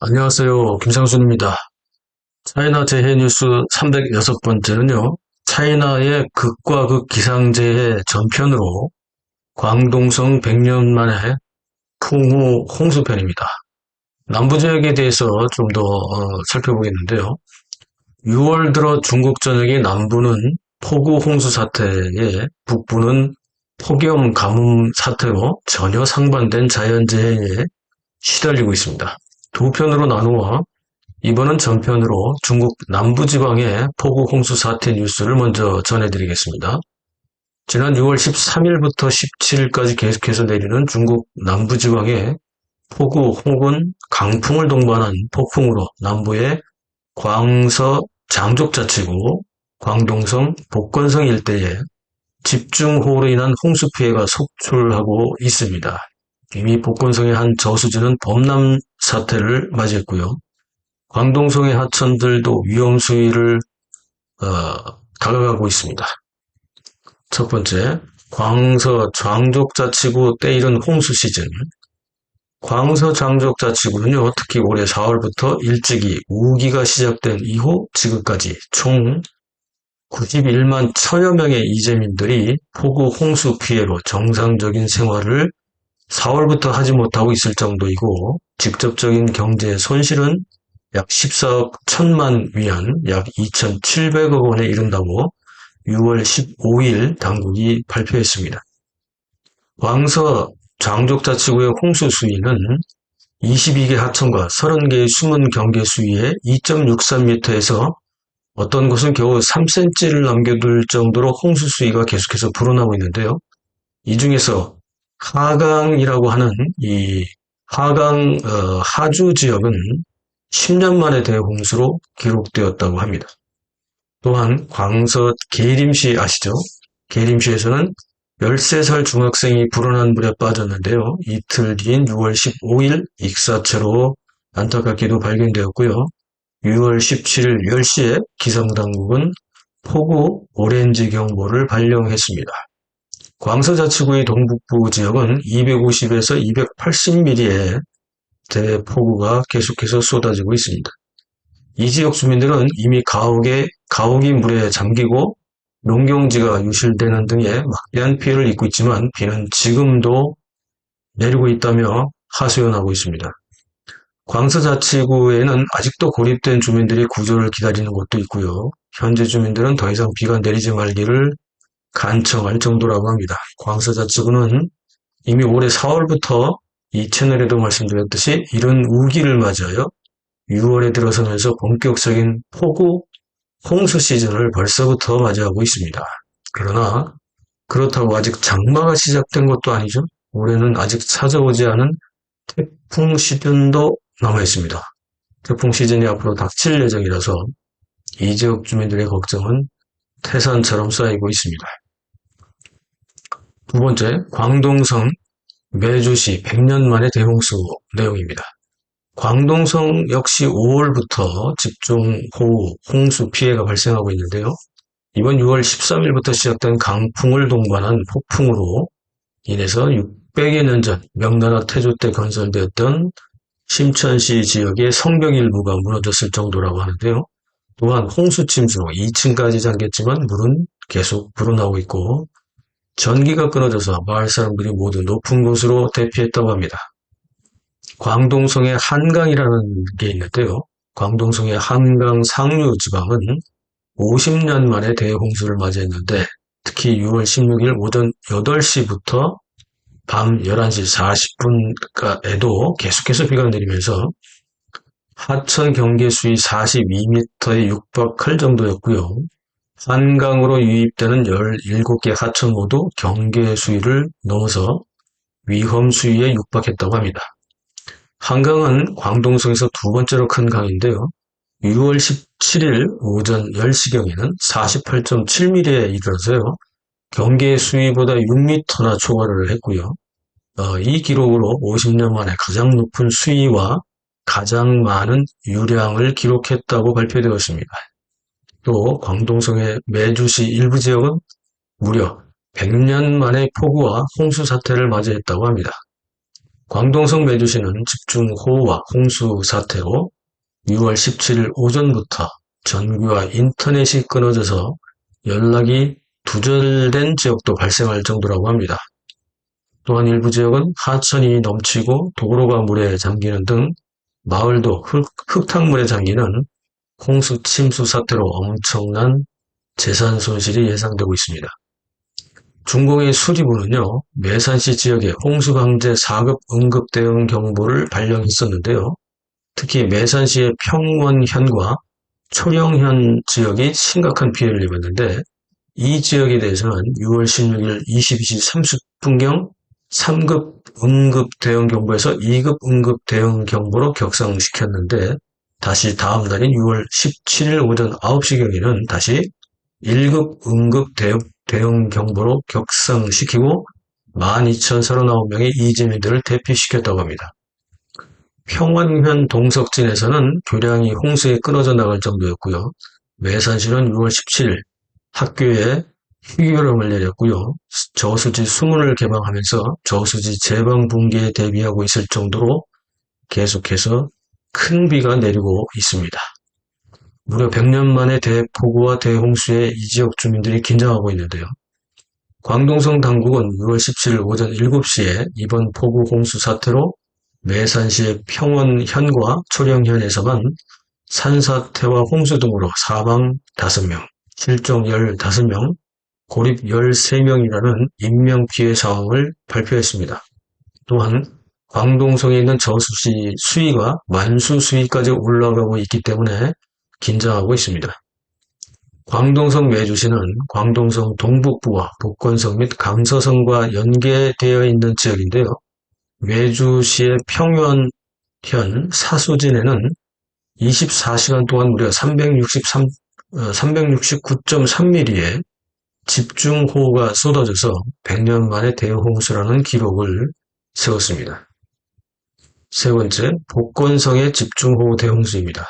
안녕하세요. 김상순입니다. 차이나 재해 뉴스 306번째는요, 차이나의 극과 극 기상재해 전편으로 광동성 100년 만에 풍우 홍수편입니다. 남부 지역에 대해서 좀 더 살펴보겠는데요. 6월 들어 중국 전역의 남부는 폭우 홍수 사태에, 북부는 폭염 가뭄 사태로 전혀 상반된 자연재해에 시달리고 있습니다. 두 편으로 나누어 이번은 전편으로 중국 남부지방의 폭우 홍수 사태 뉴스를 먼저 전해드리겠습니다. 지난 6월 13일부터 17일까지 계속해서 내리는 중국 남부지방의 폭우 혹은 강풍을 동반한 폭풍으로 남부의 광서 장족자치구, 광동성, 복건성 일대에 집중호우로 인한 홍수 피해가 속출하고 있습니다. 이미 복건성의 한 저수지는 범람 사태를 맞이했고요. 광동성의 하천들도 위험 수위를 다가가고 있습니다. 첫 번째, 광서 장족자치구 때이른 홍수 시즌. 광서 장족자치구는요, 특히 올해 4월부터 일찍이 우기가 시작된 이후 지금까지 총 91만 천여 명의 이재민들이 폭우 홍수 피해로 정상적인 생활을 4월부터 하지 못하고 있을 정도이고, 직접적인 경제 손실은 약 14억 1천만 위안, 약 2,700억 원에 이른다고 6월 15일 당국이 발표했습니다. 광서 장족자치구의 홍수 수위는 22개 하천과 30개의 숨은 경계 수위에 2.63m에서 어떤 곳은 겨우 3cm를 남겨둘 정도로 홍수 수위가 계속해서 불어나고 있는데요. 이 중에서 하강이라고 하는 이 하강 하주 지역은 10년 만에 대홍수로 기록되었다고 합니다. 또한 광서 계림시 아시죠? 계림시에서는 13살 중학생이 불어난 물에 빠졌는데요. 이틀 뒤인 6월 15일 익사체로 안타깝게도 발견되었고요. 6월 17일 10시에 기상당국은 폭우 오렌지 경보를 발령했습니다. 광서자치구의 동북부 지역은 250에서 280mm의 대폭우가 계속해서 쏟아지고 있습니다. 이 지역 주민들은 이미 가옥이 물에 잠기고 농경지가 유실되는 등의 막대한 피해를 입고 있지만 비는 지금도 내리고 있다며 하소연하고 있습니다. 광서자치구에는 아직도 고립된 주민들이 구조를 기다리는 곳도 있고요. 현재 주민들은 더 이상 비가 내리지 말기를 간청할 정도라고 합니다. 광서자치구는 이미 올해 4월부터 이 채널에도 말씀드렸듯이 이른 우기를 맞이하여 6월에 들어서면서 본격적인 폭우, 홍수 시즌을 벌써부터 맞이하고 있습니다. 그러나 그렇다고 아직 장마가 시작된 것도 아니죠. 올해는 아직 찾아오지 않은 태풍 시즌도 남아 있습니다. 태풍 시즌이 앞으로 닥칠 예정이라서 이 지역 주민들의 걱정은 태산처럼 쌓이고 있습니다. 두 번째, 광동성 매주시 100년 만의 대홍수 내용입니다. 광동성 역시 5월부터 집중호우, 홍수 피해가 발생하고 있는데요. 이번 6월 13일부터 시작된 강풍을 동반한 폭풍으로 인해서 600여 년 전 명나라 태조 때 건설되었던 심천시 지역의 성벽 일부가 무너졌을 정도라고 하는데요. 또한 홍수 침수로 2층까지 잠겼지만 물은 계속 불어나오고 있고 전기가 끊어져서 마을 사람들이 모두 높은 곳으로 대피했다고 합니다. 광동성의 한강이라는 게 있는데요. 광동성의 한강 상류 지방은 50년 만에 대홍수를 맞이했는데 특히 6월 16일 오전 8시부터 밤 11시 40분에도 계속해서 비가 내리면서 하천 경계 수위 42m에 육박할 정도였고요. 한강으로 유입되는 17개 하천 모두 경계 수위를 넘어서 위험 수위에 육박했다고 합니다. 한강은 광동성에서 두 번째로 큰 강인데요. 6월 17일 오전 10시경에는 48.7mm에 이르러서요. 경계 수위보다 6m나 초과를 했고요. 이 기록으로 50년 만에 가장 높은 수위와 가장 많은 유량을 기록했다고 발표되었습니다. 또 광동성의 매주시 일부 지역은 무려 100년 만에 폭우와 홍수 사태를 맞이했다고 합니다. 광동성 매주시는 집중호우와 홍수 사태로 6월 17일 오전부터 전기와 인터넷이 끊어져서 연락이 두절된 지역도 발생할 정도라고 합니다. 또한 일부 지역은 하천이 넘치고 도로가 물에 잠기는 등 마을도 흙탕물에 잠기는 홍수 침수 사태로 엄청난 재산 손실이 예상되고 있습니다. 중공의 수리부는요, 매산시 지역에 홍수방재 4급 응급대응 경보를 발령했었는데요. 특히 매산시의 평원현과 초령현 지역이 심각한 피해를 입었는데 이 지역에 대해서는 6월 16일 22시 30분경 3급 응급대응경보에서 2급 응급대응경보로 격상시켰는데 다시 다음 날인 6월 17일 오전 9시경에는 다시 1급 응급대응경보로 격상시키고 12,039명의 이재민들을 대피시켰다고 합니다. 평원현 동석진에서는 교량이 홍수에 끊어져 나갈 정도였고요. 매산시는 6월 17일 학교에 휴교령을 내렸고요. 저수지 수문을 개방하면서 저수지 재방 붕괴에 대비하고 있을 정도로 계속해서 큰 비가 내리고 있습니다. 무려 100년 만에 대폭우와 대홍수에 이 지역 주민들이 긴장하고 있는데요. 광동성 당국은 6월 17일 오전 7시에 이번 폭우 홍수 사태로 매산시의 평원현과 초령현에서만 산사태와 홍수 등으로 사망 5명, 실종 15명, 고립 13명이라는 인명피해 상황을 발표했습니다. 또한 광동성에 있는 저수지 수위가 만수 수위까지 올라가고 있기 때문에 긴장하고 있습니다. 광동성 매주시는 광동성 동북부와 복권성 및 강서성과 연계되어 있는 지역인데요. 매주시의 평원현 사수진에는 24시간 동안 무려 369.3mm의 집중호우가 쏟아져서 100년 만에 대홍수라는 기록을 세웠습니다. 세 번째, 복권성의 집중호우 대홍수입니다.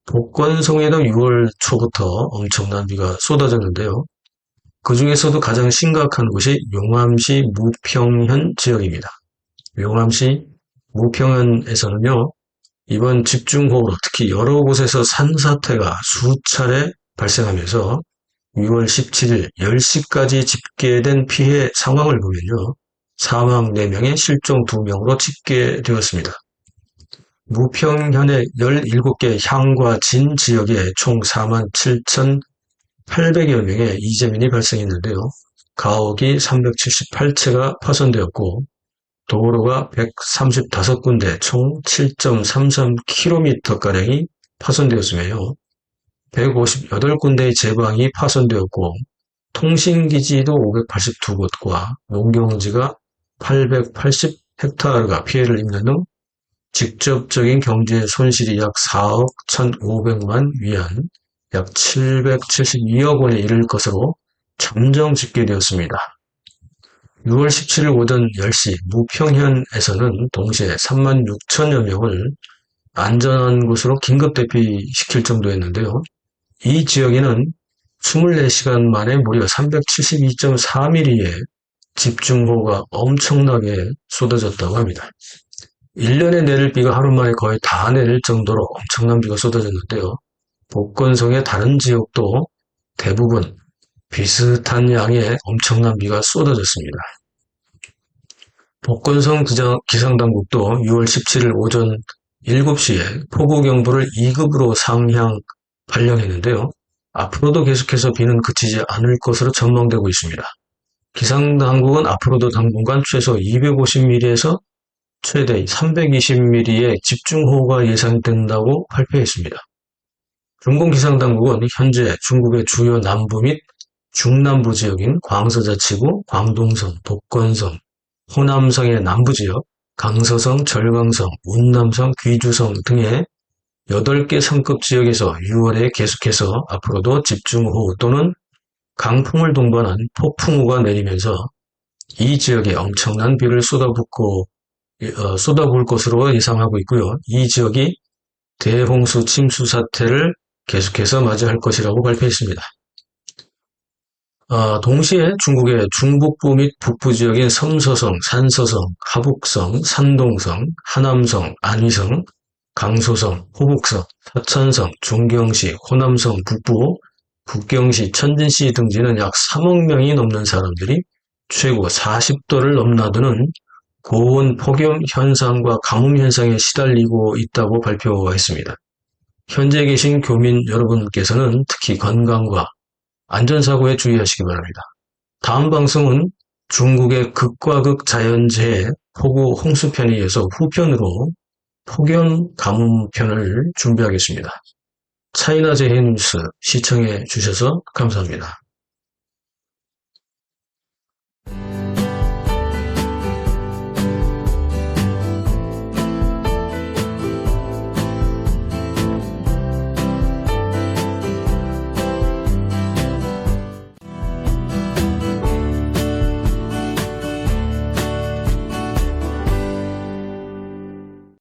복권성에도 6월 초부터 엄청난 비가 쏟아졌는데요. 그 중에서도 가장 심각한 곳이 용암시 무평현 지역입니다. 용암시 무평현에서는요, 이번 집중호우로 특히 여러 곳에서 산사태가 수차례 발생하면서 6월 17일 10시까지 집계된 피해 상황을 보면요, 사망 4명에 실종 2명으로 집계되었습니다. 무평현의 17개 향과 진 지역에 총 47,800여 명의 이재민이 발생했는데요. 가옥이 378채가 파손되었고 도로가 135군데 총 7.33km가량이 파손되었으며 158군데의 제방이 파손되었고 통신기지도 582곳과 농경지가 880헥타르가 피해를 입는 등 직접적인 경제 손실이 약 4억 1,500만 위안, 약 772억 원에 이를 것으로 잠정 집계되었습니다. 6월 17일 오전 10시 무평현에서는 동시에 36,000여 명을 안전한 곳으로 긴급 대피시킬 정도였는데요. 이 지역에는 24시간 만에 무려 372.4mm의 집중호우가 엄청나게 쏟아졌다고 합니다. 1년에 내릴 비가 하루 만에 거의 다 내릴 정도로 엄청난 비가 쏟아졌는데요. 복권성의 다른 지역도 대부분 비슷한 양의 엄청난 비가 쏟아졌습니다. 복권성 기상당국도 6월 17일 오전 7시에 폭우경보를 2급으로 상향 발령했는데요. 앞으로도 계속해서 비는 그치지 않을 것으로 전망되고 있습니다. 기상당국은 앞으로도 당분간 최소 250mm에서 최대 320mm의 집중호우가 예상된다고 발표했습니다. 중공기상당국은 현재 중국의 주요 남부 및 중남부 지역인 광서자치구, 광동성, 복권성, 호남성의 남부지역, 강서성, 절강성, 운남성, 귀주성 등의 8개 성급 지역에서 6월에 계속해서 앞으로도 집중호우 또는 강풍을 동반한 폭풍우가 내리면서 이 지역에 엄청난 비를 쏟아부을 것으로 예상하고 있고요. 이 지역이 대홍수 침수 사태를 계속해서 맞이할 것이라고 발표했습니다. 동시에 중국의 중북부 및 북부 지역인 섬서성, 산서성, 하북성, 산동성, 하남성, 안위성, 강소성, 호북성, 서천성, 중경시, 호남성 북부, 북경시, 천진시 등지는 약 3억 명이 넘는 사람들이 최고 40도를 넘나드는 고온 폭염 현상과 가뭄 현상에 시달리고 있다고 발표했습니다. 현재 계신 교민 여러분께서는 특히 건강과 안전사고에 주의하시기 바랍니다. 다음 방송은 중국의 극과 극 자연재해 폭우 홍수편에 이어서 후편으로 폭염 가뭄편을 준비하겠습니다. 차이나 재해 뉴스 시청해 주셔서 감사합니다.